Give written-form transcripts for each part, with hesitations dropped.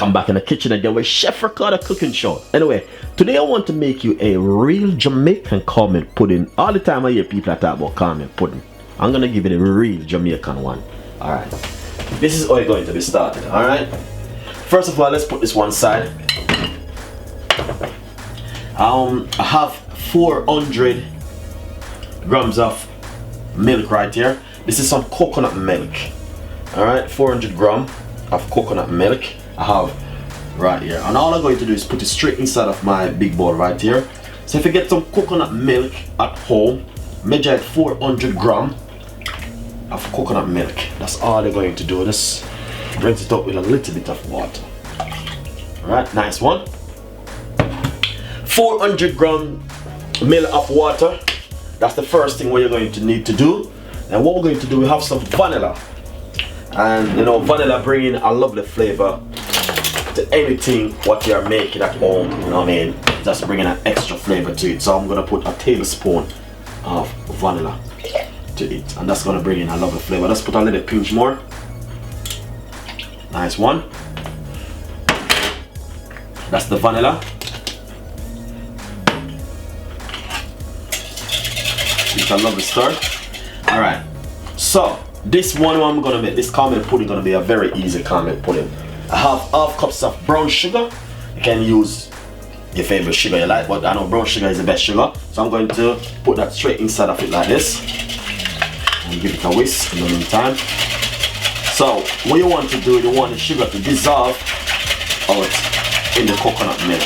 I'm back in the kitchen again with Chef Ricardo cooking show. Anyway, today I want to make you a real Jamaican cornmeal pudding. All the time I hear people talk about cornmeal pudding. I'm gonna give you the real Jamaican one. Alright. This is how it's going to be started. Alright. First of all, let's put this one side. I have 400 grams of milk right here. This is some coconut milk. Alright, 400 grams of coconut milk I have right here, and all I'm going to do is put it straight inside of my big bowl right here. So if you get some coconut milk at home, measure it 400 grams of coconut milk. That's all you're going to do. Just rinse it up with a little bit of water. Alright, nice one. 400 grams milk of water. That's the first thing what you're going to need to do. And what we're going to do, we have some vanilla. And you know, vanilla bringing a lovely flavor to anything what you're making at home. You know what I mean? Just bringing an extra flavor to it. So I'm gonna put a tablespoon of vanilla to it, and that's gonna bring in a lovely flavor. Let's put a little pinch more. Nice one. That's the vanilla. It's a lovely stir. All right. So this one I'm gonna make, this caramel pudding, gonna be a very easy caramel pudding. I have half cups of brown sugar. You can use your favorite sugar you like, but I know brown sugar is the best sugar. So I'm going to put that straight inside of it like this and give it a whisk in the meantime. So what you want to do, you want the sugar to dissolve out in the coconut milk.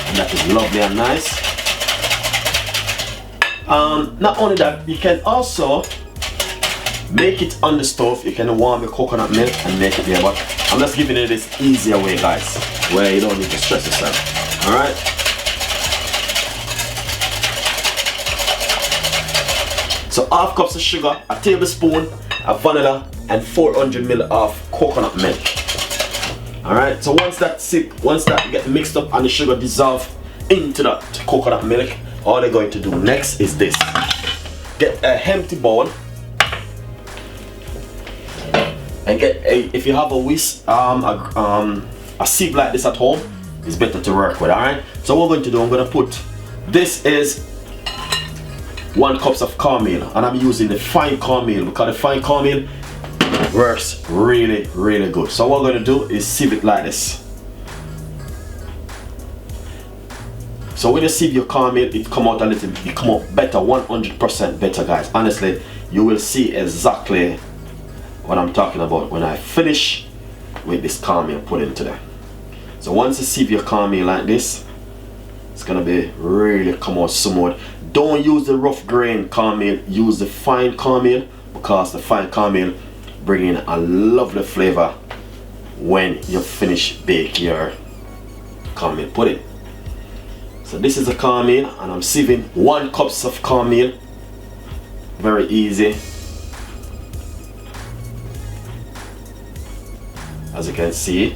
And that is lovely and nice. Not only that, you can also make it on the stove. You can warm your coconut milk and make it there, but I'm just giving you this easier way, guys, where you don't need to stress yourself. Alright? So half cups of sugar, a tablespoon of vanilla, and 400 ml of coconut milk. Alright, so once that get mixed up and the sugar dissolve into that coconut milk, all they're going to do next is this. Get a empty bowl and get if you have a whisk, a sieve like this at home, it's better to work with. Alright, so what we're going to do, I'm going to put, this is 1 cup of cornmeal, and I'm using the fine cornmeal because the fine cornmeal works really good. So what we're going to do is sieve it like this. So when you sieve your cornmeal, it come out a little, it come out better, 100% better, guys. Honestly, you will see exactly what I'm talking about when I finish with this cornmeal pudding today. So once you sieve your cornmeal like this, it's gonna be really come out smooth. Don't use the rough grain cornmeal, use the fine cornmeal, because the fine cornmeal bring in a lovely flavor when you finish bake your cornmeal pudding. So this is a cornmeal, and I'm sieving 1 cup of cornmeal. Very easy. As you can see.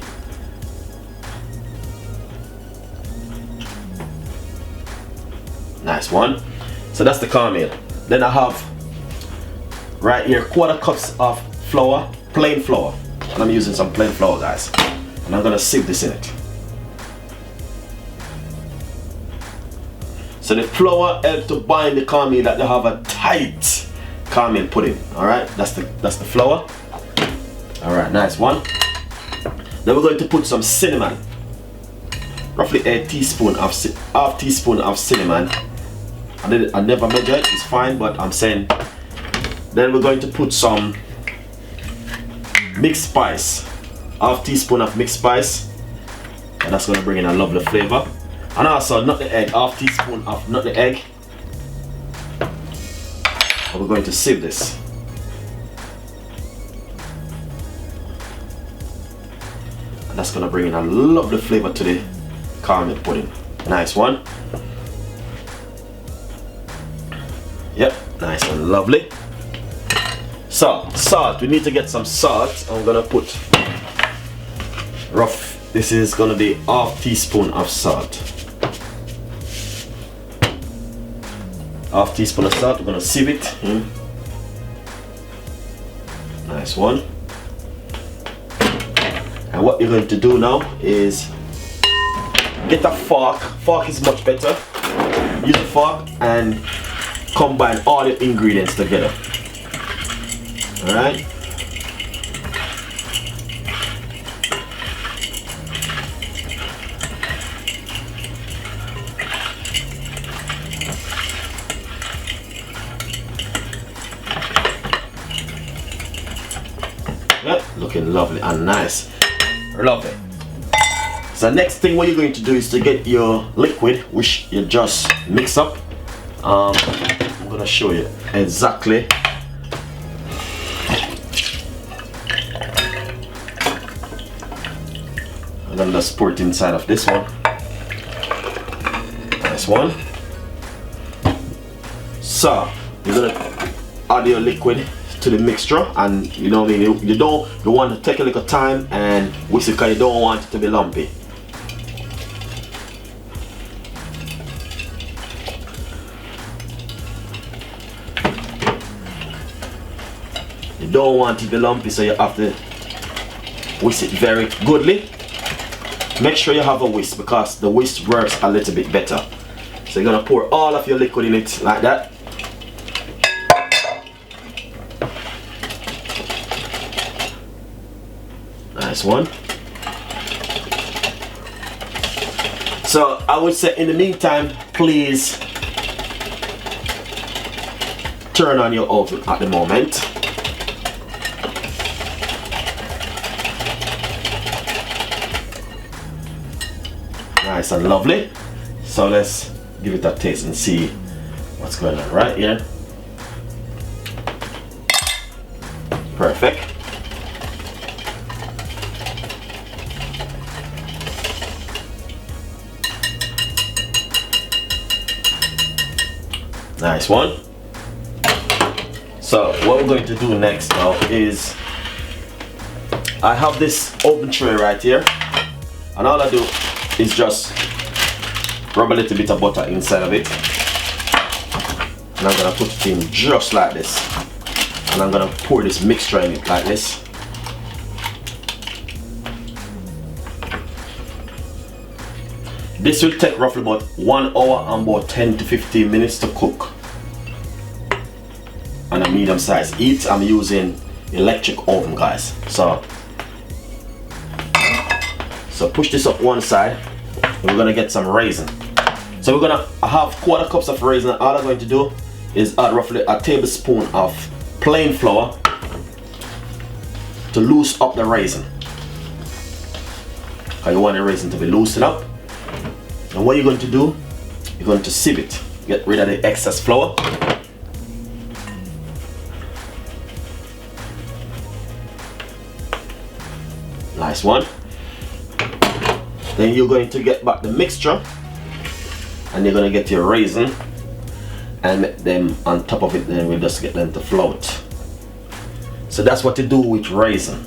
Nice one. So that's the cornmeal. Then I have right here 1/4 cups of flour, plain flour. And I'm using some plain flour, guys. And I'm gonna sieve this in it. So the flour helps to bind the cornmeal that they have a tight cornmeal pudding. Alright, that's the flour. Alright, nice one. Then we're going to put some cinnamon. Roughly half teaspoon of cinnamon. I never measure it, it's fine, but I'm saying. Then we're going to put some mixed spice. Half teaspoon of mixed spice. And that's going to bring in a lovely flavor. And also nutmeg egg, half teaspoon of nutmeg egg. And we're going to sieve this. And that's going to bring in a lovely flavor to the caramel pudding. Nice one. Yep, nice and lovely. So, salt. We need to get some salt. I'm going to put this is going to be half teaspoon of salt. Half teaspoon of salt, we're going to sieve it. Nice one. And what you're going to do now is get a fork. Fork is much better. Use a fork and combine all the ingredients together. Alright? Yep, looking lovely and nice. Lovely. So next thing what you're going to do is to get your liquid, which you just mix up. I'm gonna show you exactly. And then just pour it inside of this one. Nice one. So you're gonna add your liquid to the mixture, and you know what I mean, you want to take a little time and whisk it because you don't want it to be lumpy. You don't want it to be lumpy, so you have to whisk it very goodly. Make sure you have a whisk because the whisk works a little bit better. So you're gonna pour all of your liquid in it like that. Nice one. So I would say in the meantime, please turn on your oven at the moment. Nice and lovely. So let's give it a taste and see what's going on right here. Perfect. Nice one. So what we're going to do next now is I have this oven tray right here, and all I do is just rub a little bit of butter inside of it, and I'm gonna put it in just like this, and I'm gonna pour this mixture in it like this. This will take roughly about 1 hour and about 10 to 15 minutes to cook on a medium size heat. I'm using electric oven, guys. So push this up one side, and we're gonna get some raisin. So we're gonna have 1/4 cups of raisin. All I'm going to do is add roughly a tablespoon of plain flour to loose up the raisin. Because you want the raisin to be loosened up. And what you're going to do, you're going to sieve it. Get rid of the excess flour. Nice one. Then you're going to get back the mixture, and you're going to get your raisin and make them on top of it, then we'll just get them to float. So that's what you do with raisin.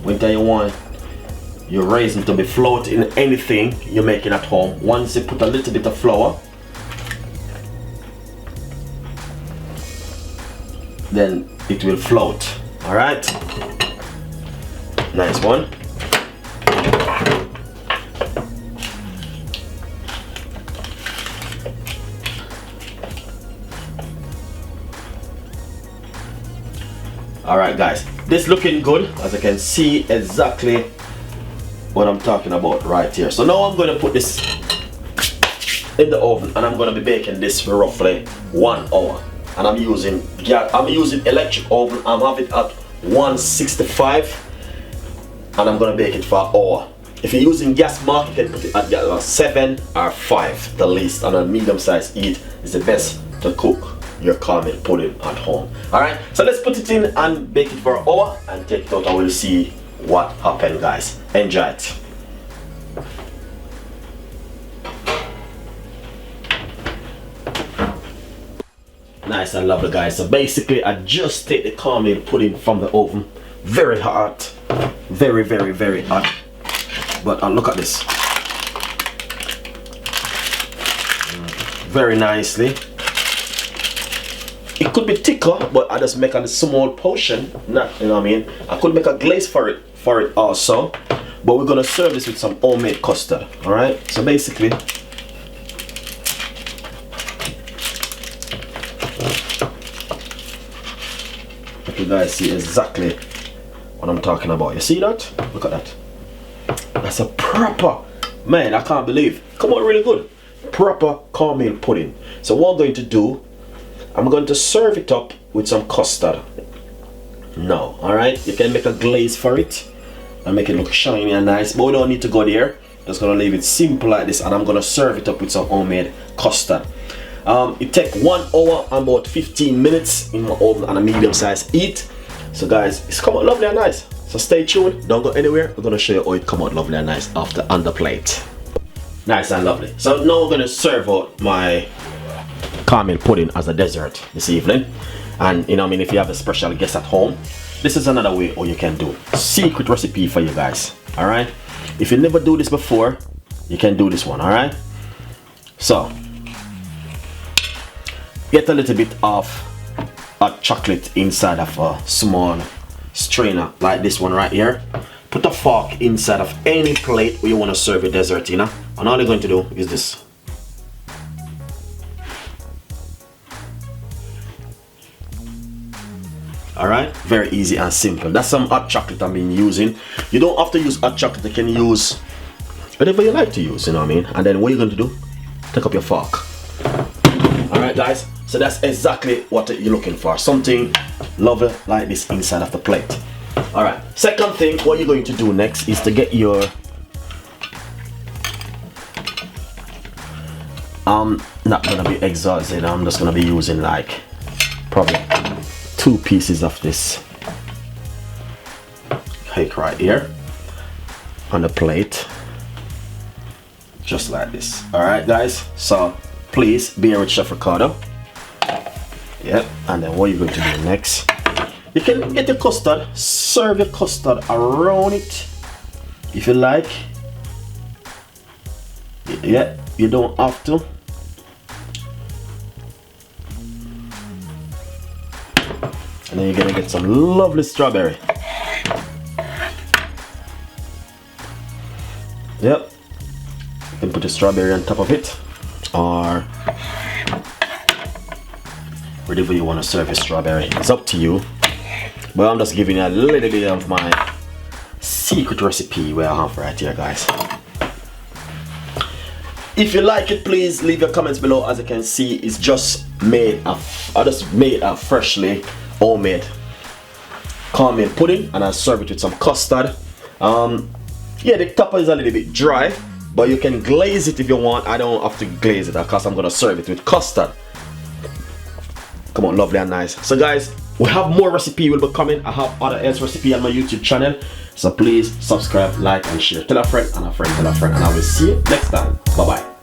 When you want your raisin to be float in anything you're making at home, once you put a little bit of flour, then it will float. Alright? Nice one. Alright guys, this looking good, as you can see exactly what I'm talking about right here. So now I'm going to put this in the oven, and I'm going to be baking this for roughly 1 hour. And I'm using electric oven. I'm having it at 165, and I'm going to bake it for an hour. If you're using gas mark, you can put it at 7 or 5 the least, and a medium size heat is the best to cook your cornmeal pudding at home. Alright, so let's put it in and bake it for an hour and take it out, and we'll see what happened, guys. Enjoy it. Nice and lovely, guys. So basically I just take the cornmeal pudding from the oven, very hot, very hot, but look at this, very nicely. It it could be thicker, but I just make a small portion. Not, you know what I mean. I could make a glaze for it also, but we're gonna serve this with some homemade custard. All right. So basically, you guys see exactly what I'm talking about. You see that? Look at that. That's a proper, man, I can't believe. Come on, really good. Proper cornmeal pudding. So what I'm going to do, I'm going to serve it up with some custard. No, alright? You can make a glaze for it and make it look shiny and nice, but we don't need to go there. Just gonna leave it simple like this, and I'm gonna serve it up with some homemade custard. It takes 1 hour and about 15 minutes in my oven on a medium size heat. So guys, it's come out lovely and nice. So stay tuned, don't go anywhere. We're gonna show you how it come out lovely and nice after on the plate. Nice and lovely. So now we're gonna serve out my caramel pudding as a dessert this evening. And you know, I mean, if you have a special guest at home, this is another way how you can do it. Secret recipe for you guys. All right. If you never do this before, you can do this one. All right. So get a little bit of hot chocolate inside of a small strainer like this one right here. Put a fork inside of any plate where you want to serve a dessert, you know. And all you're going to do is this. Alright, very easy and simple. That's some hot chocolate I've been using. You don't have to use hot chocolate, you can use whatever you like to use, you know what I mean? And then what you're going to do, take up your fork. Alright guys, so that's exactly what you're looking for. Something lovely like this inside of the plate. Alright, second thing, what you're going to do next is to get your not gonna be exhausted. I'm just gonna be using like probably 2 pieces of this cake right here on the plate, just like this. Alright guys, so please bear with Chef Ricardo. Yep, and then what you're going to do next, you can get your custard, serve your custard around it if you like. Yeah, you don't have to. And then you're gonna get some lovely strawberry. Yep, you can put the strawberry on top of it, or whatever you want to serve your strawberry. It's up to you. But I'm just giving you a little bit of my secret recipe where I have right here, guys. If you like it, please leave your comments below. As you can see, it's just made of, I just made a freshly homemade cornmeal pudding, and I serve it with some custard. Yeah, the top is a little bit dry, but you can glaze it if you want. I don't have to glaze it because I'm gonna serve it with custard. Come on, lovely and nice. So guys, we have more recipe will be coming. I have other else recipe on my YouTube channel, so please subscribe, like and share. Tell a friend and a friend tell a friend, and I will see you next time. Bye bye.